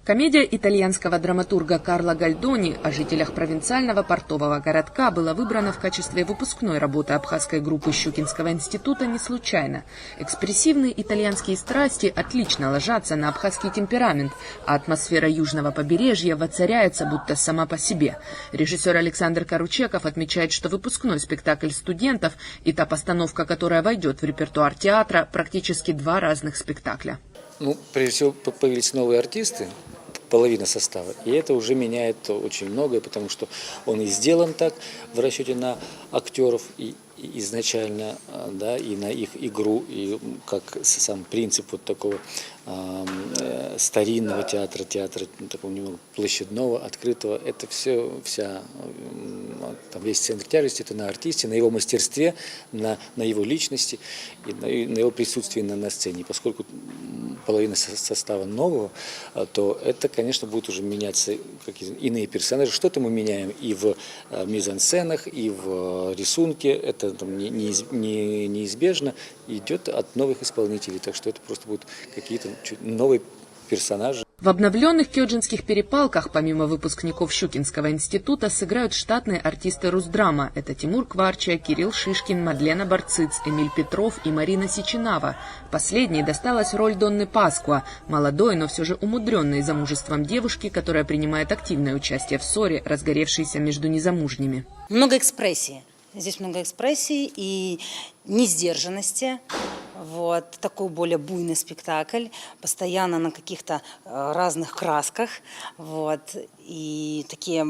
Комедия итальянского драматурга Карло Гальдони о жителях провинциального портового городка была выбрана в качестве выпускной работы абхазской группы Щукинского института не случайно. Экспрессивные итальянские страсти отлично ложатся на абхазский темперамент, а атмосфера южного побережья воцаряется будто сама по себе. Режиссер Александр Каручеков отмечает, что выпускной спектакль студентов и та постановка, которая войдет в репертуар театра, практически два разных спектакля. Прежде всего, появились новые артисты, половина состава, и это уже меняет очень многое, потому что он и сделан так в расчете на актеров и изначально, да, и на их игру, и как сам принцип вот такого старинного театра такого немного площадного, открытого, это все, весь центр тяжести, это на артисте, на его мастерстве, на его личности и на его присутствии на сцене. И поскольку половина состава нового, то это, конечно, будет уже меняться какие-то иные персонажи. Что-то мы меняем и в мизансценах, и в рисунке. Это неизбежно идет от новых исполнителей. Так что это просто будут какие-то новые персонажи. В обновленных кёджинских перепалках, помимо выпускников Щукинского института, сыграют штатные артисты Русдрама. Это Тимур Кварча, Кирилл Шишкин, Мадлена Барциц, Эмиль Петров и Марина Сичинава. Последней досталась роль Донны Паскуа, молодой, но все же умудренной замужеством девушки, которая принимает активное участие в ссоре, разгоревшейся между незамужними. Много экспрессии. Здесь много экспрессии и несдержанности. Вот такой более буйный спектакль, постоянно на каких-то разных красках, вот, и такие,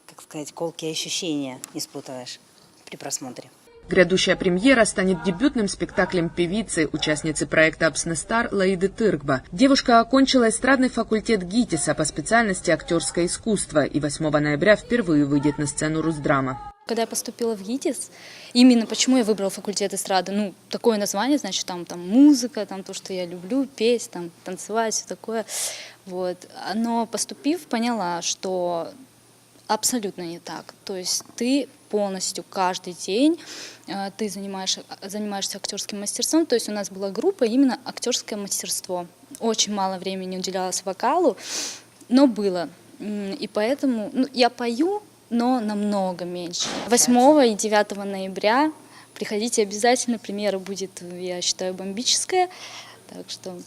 как сказать, колкие ощущения испытываешь при просмотре. Грядущая премьера станет дебютным спектаклем певицы, участницы проекта «Абснестар» Лаиды Тыркба. Девушка окончила эстрадный факультет ГИТИСа по специальности актерское искусство и 8 ноября впервые выйдет на сцену Русдрама. Когда я поступила в ГИТИС, именно почему я выбрала факультет эстрады, такое название, значит, там музыка, там то, что я люблю, петь, там танцевать, все такое. Вот. Но поступив, поняла, что абсолютно не так. То есть ты полностью каждый день ты занимаешься актерским мастерством. То есть у нас была группа именно актерское мастерство. Очень мало времени уделялось вокалу, но было. И поэтому я пою, но намного меньше. 8 и 9 ноября приходите обязательно, премьера будет, я считаю, бомбическая. Так что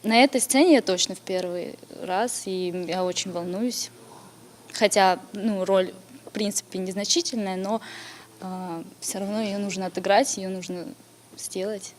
на этой сцене я точно в первый раз, и я очень волнуюсь. Хотя роль, в принципе, незначительная, но все равно ее нужно отыграть, ее нужно сделать.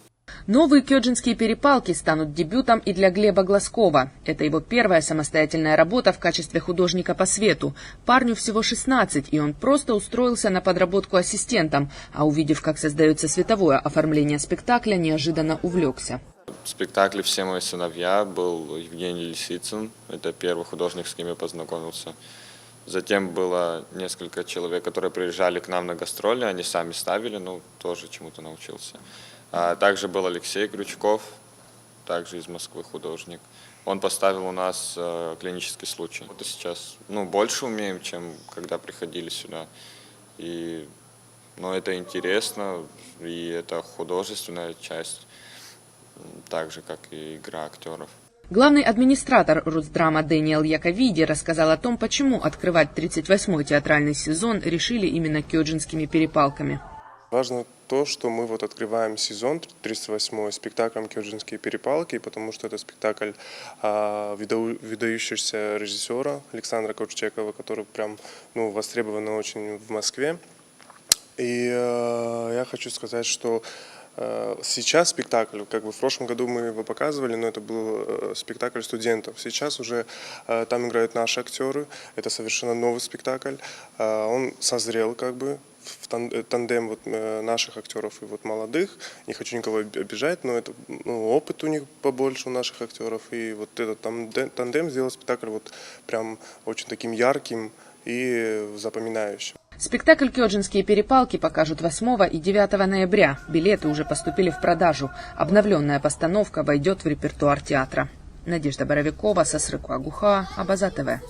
Новые кёджинские перепалки станут дебютом и для Глеба Глазкова. Это его первая самостоятельная работа в качестве художника по свету. Парню всего 16, и он просто устроился на подработку ассистентом, а увидев, как создается световое оформление спектакля, неожиданно увлекся. В спектакле «Все мои сыновья» был Евгений Лисицын. Это первый художник, с кем я познакомился. Затем было несколько человек, которые приезжали к нам на гастроли, они сами ставили, тоже чему-то научился. Также был Алексей Крючков, также из Москвы художник. Он поставил у нас клинический случай. Вот сейчас больше умеем, чем когда приходили сюда. Но это интересно, и это художественная часть, так же, как и игра актеров. Главный администратор Русдрама Дэниел Яковиди рассказал о том, почему открывать 38-й театральный сезон решили именно кёджинскими перепалками. Важно то, что мы открываем сезон 38-й спектаклем «Кёджинские перепалки», потому что это спектакль выдающегося режиссера Александра Каручекова, который прям востребован очень в Москве. И я хочу сказать, что сейчас спектакль, в прошлом году мы его показывали, но это был спектакль студентов. Сейчас уже там играют наши актеры, это совершенно новый спектакль. Он созрел в тандем наших актеров и молодых. Не хочу никого обижать, но это опыт у них побольше, у наших актеров. И этот тандем сделал спектакль прям очень таким ярким и запоминающим. Спектакль «Кёджинские перепалки» покажут 8 и 9 ноября. Билеты уже поступили в продажу. Обновленная постановка войдет в репертуар театра. Надежда Боровикова, Сосрыку Агуха, Абаза ТВ.